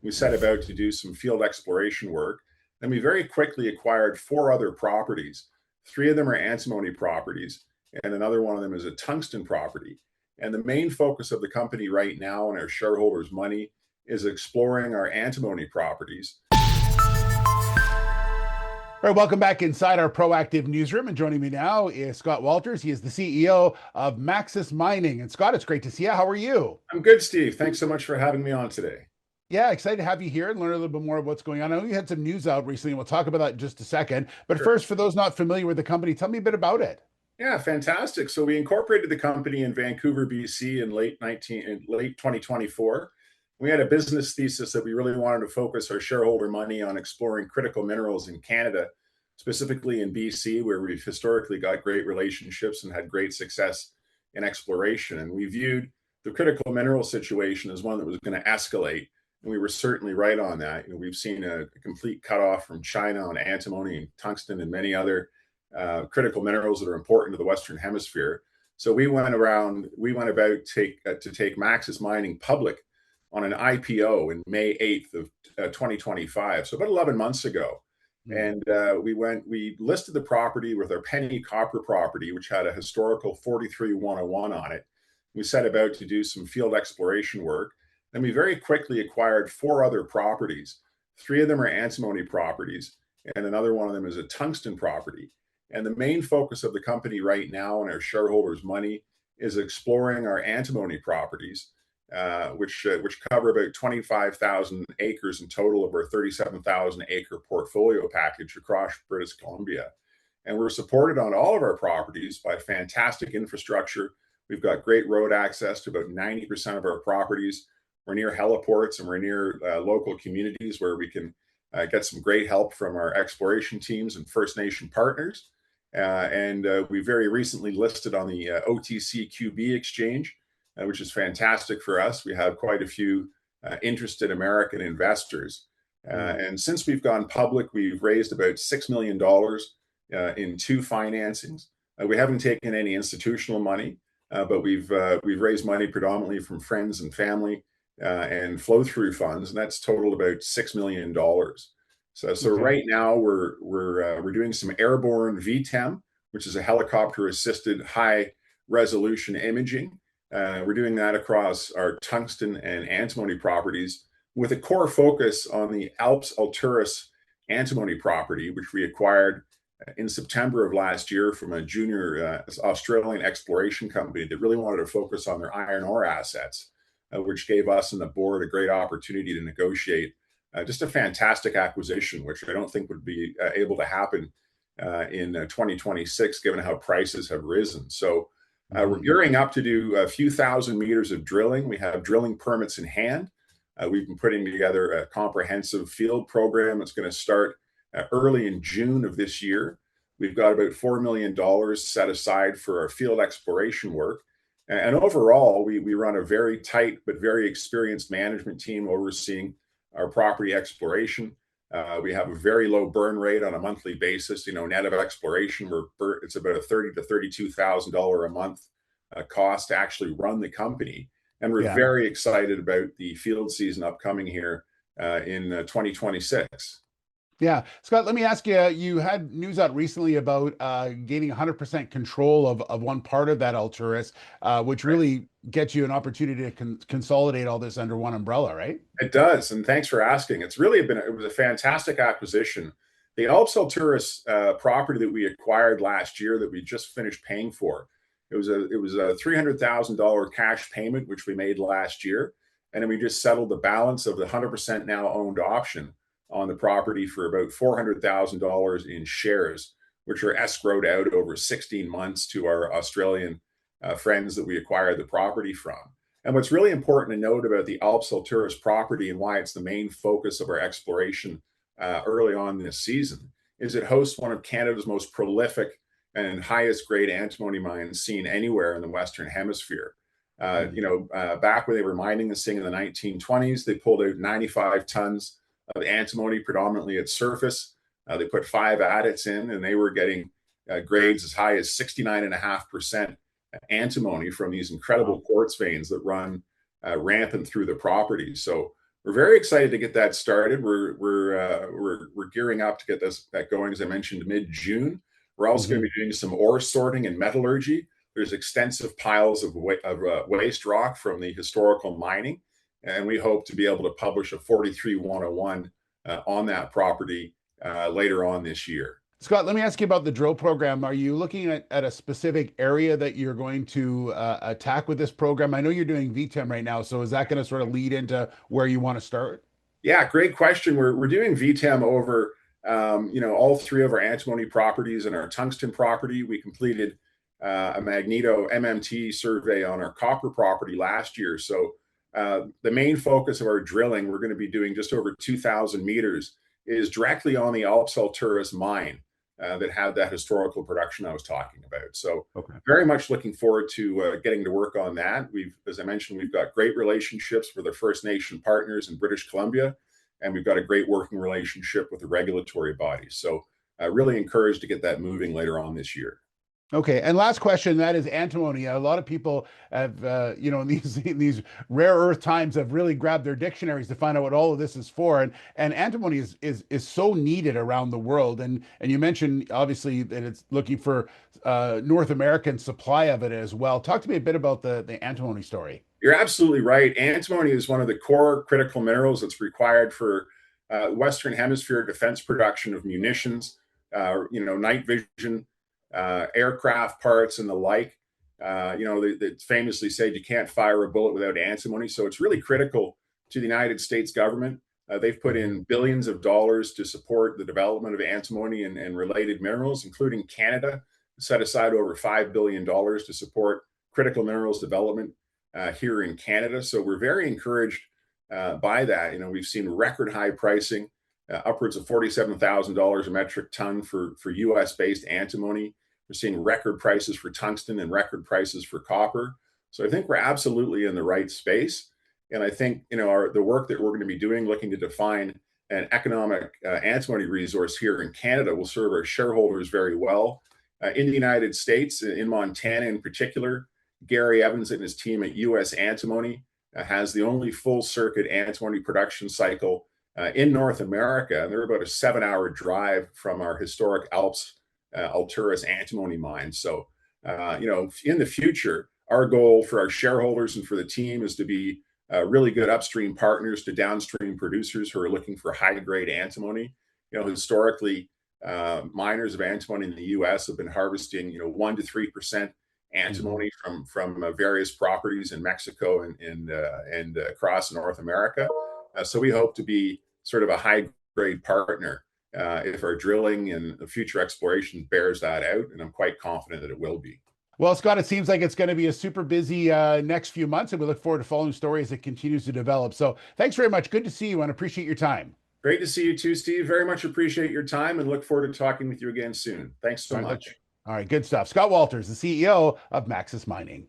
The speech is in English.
We set about to do some field exploration work. And we very quickly acquired 4 other properties. 3 of them are antimony properties, and another one of them is a tungsten property. And the main focus of the company right now and our shareholders' money is exploring our antimony properties. All right, welcome back inside our proactive newsroom. And joining me now is Scott Walters. He is the CEO of Maxus Mining. And Scott, it's great to see you. How are you? I'm good, Steve. Thanks so much for having me on today. Yeah, excited to have you here and learn a little bit more of what's going on. I know you had some news out recently, and we'll talk about that in just a second. But First, for those not familiar with the company, tell me a bit about it. Yeah, fantastic. So we incorporated the company in Vancouver, BC in late 2024. We had a business thesis that we really wanted to focus our shareholder money on exploring critical minerals in Canada, specifically in BC, where we've historically got great relationships and had great success in exploration. And we viewed the critical mineral situation as one that was going to escalate. And we were certainly right on that. We've seen a complete cutoff from China on antimony and tungsten and many other critical minerals that are important to the Western Hemisphere. So we went about to take Maxus Mining public on an IPO in May 8th of 2025. So about 11 months ago. And we listed the property with our Penny Copper property, which had a historical 43-101 on it. We set about to do some field exploration work. And we very quickly acquired 4 other properties. 3 of them are antimony properties, and another one of them is a tungsten property. And the main focus of the company right now and our shareholders' money is exploring our antimony properties, which cover about 25,000 acres in total of our 37,000 acre portfolio package across British Columbia. And we're supported on all of our properties by fantastic infrastructure. We've got great road access to about 90% of our properties. We're near heliports and we're near local communities where we can get some great help from our exploration teams and First Nation partners. We very recently listed on the otcqb exchange, which is fantastic for us. We have quite a few interested American investors. And since we've gone public, we've raised about $6 million in 2 financings. We haven't taken any institutional money, but we've raised money predominantly from friends and family and flow-through funds, and that's totaled about $6 million. So right now we're doing some airborne VTEM, which is a helicopter-assisted high-resolution imaging. We're doing that across our tungsten and antimony properties with a core focus on the Alps Alturas antimony property, which we acquired in September of last year from a junior Australian exploration company that really wanted to focus on their iron ore assets, which gave us and the board a great opportunity to negotiate just a fantastic acquisition, which I don't think would be able to happen in 2026, given how prices have risen. So we're gearing up to do a few thousand meters of drilling. We have drilling permits in hand. We've been putting together a comprehensive field program that's going to start early in June of this year. We've got about $4 million set aside for our field exploration work. And overall, we run a very tight but very experienced management team overseeing our property exploration. We have a very low burn rate on a monthly basis. Net of exploration, it's about a $30,000 to $32,000 a month cost to actually run the company. And we're very excited about the field season upcoming here in 2026. Yeah. Scott, let me ask you, you had news out recently about gaining 100% control of one part of that Alturas, which really gets you an opportunity to consolidate all this under one umbrella, right? It does. And thanks for asking. It was a fantastic acquisition. The Alps Alturas property that we acquired last year that we just finished paying for, it was a $300,000 cash payment, which we made last year. And then we just settled the balance of the 100% now owned option on the property for about $400,000 in shares, which are escrowed out over 16 months to our Australian friends that we acquired the property from. And what's really important to note about the Alps Alturas property and why it's the main focus of our exploration early on this season is it hosts one of Canada's most prolific and highest grade antimony mines seen anywhere in the Western Hemisphere. Back when they were mining this thing in the 1920s, they pulled out 95 tons of antimony, predominantly at surface. They put 5 adits in, and they were getting grades as high as 69.5% antimony from these incredible quartz veins that run rampant through the property. So we're very excited to get that started. We're gearing up to get that going, as I mentioned, mid-June. We're also going to be doing some ore sorting and metallurgy. There's extensive piles of waste rock from the historical mining, and we hope to be able to publish a 43-101 on that property later on this year. Scott, let me ask you about the drill program. Are you looking at a specific area that you're going to attack with this program? I know you're doing VTEM right now, so is that going to sort of lead into where you want to start? Yeah, great question. We're doing VTEM over all three of our antimony properties and our tungsten property. We completed a magneto MMT survey on our copper property last year. So the main focus of our drilling, we're going to be doing just over 2,000 meters, is directly on the Alps Alturas mine that had that historical production I was talking about. So very much looking forward to getting to work on that. As I mentioned, we've got great relationships with our First Nation partners in British Columbia, and we've got a great working relationship with the regulatory bodies. So really encouraged to get that moving later on this year. Okay, and last question, that is antimony. A lot of people have, in these rare earth times, have really grabbed their dictionaries to find out what all of this is for. And antimony is so needed around the world. And you mentioned obviously that it's looking for North American supply of it as well. Talk to me a bit about the antimony story. You're absolutely right. Antimony is one of the core critical minerals that's required for Western Hemisphere defense production of munitions, night vision, aircraft parts and the like. They famously said you can't fire a bullet without antimony. So it's really critical to the United States government. They've put in billions of dollars to support the development of antimony and related minerals, including Canada set aside over $5 billion to support critical minerals development here in Canada. So we're very encouraged by that. We've seen record high pricing, upwards of $47,000 a metric ton for US-based antimony. We're seeing record prices for tungsten and record prices for copper. So I think we're absolutely in the right space. And I think the work that we're going to be doing, looking to define an economic antimony resource here in Canada, will serve our shareholders very well. In the United States, in Montana in particular, Gary Evans and his team at US Antimony has the only full circuit antimony production cycle in North America. And they're about a 7-hour drive from our historic Alps Alturas antimony mine. So, in the future, our goal for our shareholders and for the team is to be really good upstream partners to downstream producers who are looking for high grade antimony. Historically, miners of antimony in the U.S. have been harvesting, 1 to 3% antimony from various properties in Mexico and across North America. So we hope to be sort of a high grade partner if our drilling and the future exploration bears that out, and I'm quite confident that it will be. Well, Scott, it seems like it's going to be a super busy next few months, and we look forward to following the story as it continues to develop. So thanks very much. Good to see you, and appreciate your time. Great to see you too, Steve. Very much appreciate your time and look forward to talking with you again soon. Thanks so much. All right, good stuff. Scott Walters, the CEO of Maxus Mining.